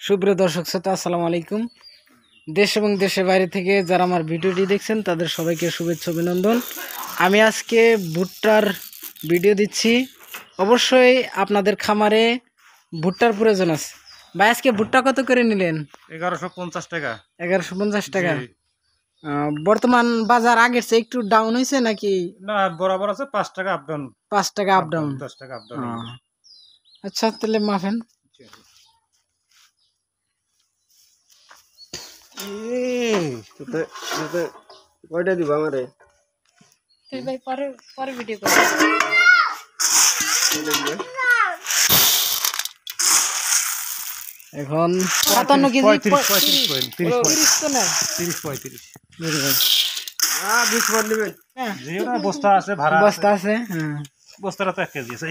সুপ্রিয় দর্শক শ্রোতা, আসসালামু আলাইকুম। দেশ এবং দেশের বাইরে থেকে যারা আমার ভিডিওটি দেখছেন তাদের সবাইকে শুভেচ্ছা অভিনন্দন। আমি আজকে ভুট্টার ভিডিও দিচ্ছি। অবশ্যই আপনাদের খামারে ভুট্টার প্রয়োজন আছে। ভাই, আজকে ভুট্টা কত করে নিলেন? 1150 টাকা। 1150 টাকা। বর্তমান বাজার আগের চেয়ে একটু ডাউন হয়েছে নাকি? না, বরাবর আছে 5 টাকা আপ ডাউন। 5 টাকা আপ ডাউন, 10 টাকা আপ ডাউন। আচ্ছা, তাহলে মাফেন। কয়টা দিব আমারে? তুই ভাই পরে ভিডিও কর। এখন 57 কেজি 30 তো না 30 35 20 বার নেবেন? যেটা বস্তা আছে, ভাড়া বস্তা আছে। হ্যাঁ, বস্তাটা তো 1 কেজি আছে।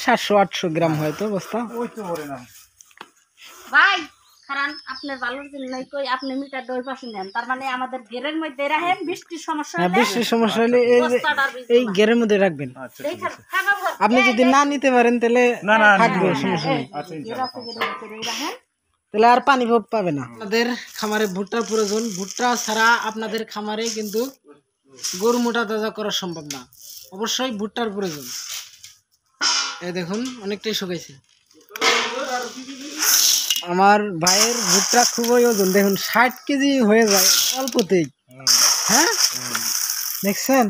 700-800 গ্রাম হয়তো বস্তা। ওই তো বলে না ভাই, কারণ আপনার ভালোর জন্যই কই আপনি মিটার দই পাশে নেন, তার মানে আমাদের ঘেরের মধ্যে রাখেন। বৃষ্টির সমস্যা হ্যাঁ, হলে বৃষ্টির সমস্যা হলে এই ঘেরের মধ্যে রাখবেন। আচ্ছা ঠিক আছে। আপনি যদি না নিতে পারেন তাহলে না না থাকবে, সমস্যা নেই। আচ্ছা ইনশাআল্লাহ। তাহলে আর পানি পাবে না। আপনাদের খামারে ভুট্টার প্রয়োজন। ভুট্টা ছাড়া আপনাদের খামারে কিন্তু গরু মোটা তাজা করা সম্ভব না। অবশ্যই ভুট্টার প্রয়োজন। এই দেখুন, অনেকটাই শুকাইছে। আমার ভাইয়ের ভুট্টা খুবই ওজন, দেখুন 60 কেজি হয়ে যায় অল্পতেই। হ্যাঁ, দেখছেন?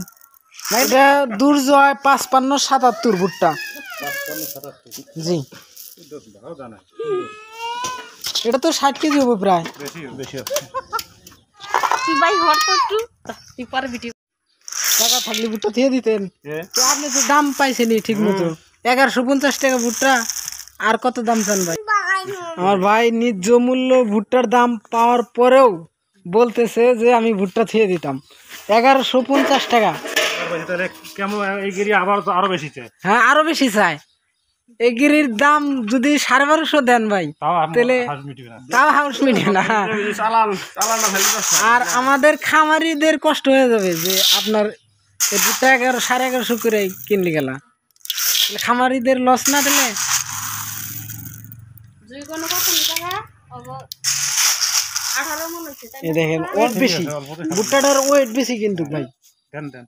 এটা দুর্জয় 55-77 ভুট্টা। জি, এটা তো 60 কেজি হবে প্রায়। বেশি তুই ভাই হর তো একটু তুই পরে ভিডিও টাকা থাকলে ভুট্টা দিয়ে দিতেন। তো আপনি তো দাম পাইছেনই ঠিক মতো। 1150 টাকা ভুট্টা, আর কত দাম চান ভাই? আমার ভাই ন্যায্য মূল্য ভুট্টার দাম পাওয়ার পরেও বলতেছে যে আমি ভুট্টা দিয়ে দিতাম। 1150 টাকা। তাহলে কেমন এই গিরি আবার তো আরো বেশি চাই। হ্যাঁ, আরো বেশি চাই। এই গিরির দাম যদি 1250 দেন ভাই, তাহলে তাও হাউস মিটে না। আর আমাদের খামারিদের কষ্ট হয়ে যাবে যে আপনার এই ভুট্টা 1100-1150 করে কিনলে গেলা, খামারিদের লস না দিলে। দুই কোনো কথা নি টাকা অব 18 মন হইছে তাই এই দেখেন, ওয়েট বেশি, ভুট্টাটার ওয়েট বেশি কিন্তু ভাই। দেন দেন।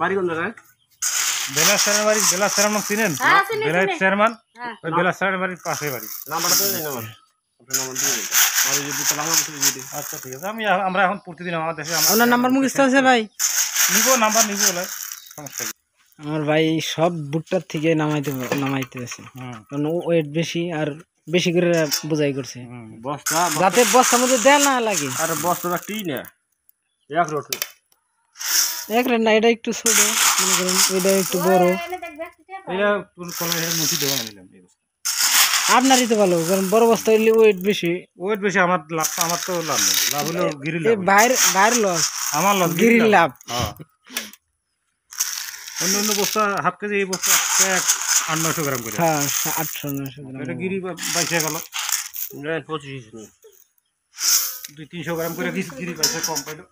বাড়ি কোন জায়গায়? বেলাস স্যারের বাড়ি। বেলাস স্যার নাম চিনেন? হ্যাঁ, চিনি, বেলাস চিনি। চেয়ারম্যান। হ্যাঁ। ওই বেলাস স্যারের বাড়ির পাশে বাড়ি। নাম্বারটা তো নেই আমার। আপনার নাম্বার দিয়ে দিন। আর এই যে দুটো নাম্বার দিয়ে দিন। আচ্ছা ঠিক আছে। আমরা এখন প্রতিদিন আমাদের দেশে আপনার নাম্বার মুখস্থ আছে ভাই? নাম্বার নিব বলে সমস্যা নেই। আমার ভাই সব ভুট্টার থেকে নামাইতেছে, কারণ ওয়েট বেশি আর বেশি করে বোঝাই করছে, বস্তা যাতে বস্তার মধ্যে দেয়া না লাগে। আর বস্তাটা টি না। এক রোড। এক রেট না, এটা একটু ছোট, মনে করেন এটা একটু বড়। এনে দেখবে এটা কলেজের মুঠি দেওয়া নিলাম। আপনারই তো ভালো, কারণ বড় বস্তা হইলে ওয়েট বেশি। ওয়েট বেশি। আমার তো লাভ নেই। লাভ হলো গিরির এই লাভ। বাইরের লস, আমার লাভ গিরির লাভ। হ্যাঁ। অন্য বস্তা হাফ কেজি, এই বস্তা 800-900 গ্রাম করে। হ্যাঁ, 800-900 গ্রাম। এটা গিরি বাইশে গেল। 25 200-300 গ্রাম করে গিরি বাইশে কম পাইলো।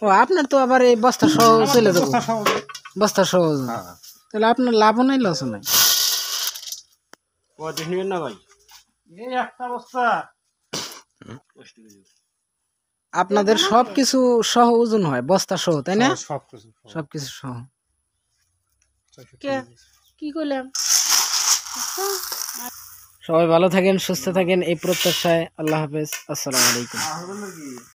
ও, আপনার তো আবার এই বস্তা সহ চলে যাবো, বস্তা সহ। তাহলে আপনার লাভও নাই, লসও নাই। কত নেবেন না ভাই? এই একটা বস্তা আপনাদের সবকিছু সহ ওজন হয়, বস্তা সহ, তাই না? সবকিছু সহ। কি কইলাম? সবাই ভালো থাকেন, সুস্থ থাকেন, এই প্রত্যাশায়। আল্লাহ হাফেজ, আসসালামু আলাইকুম।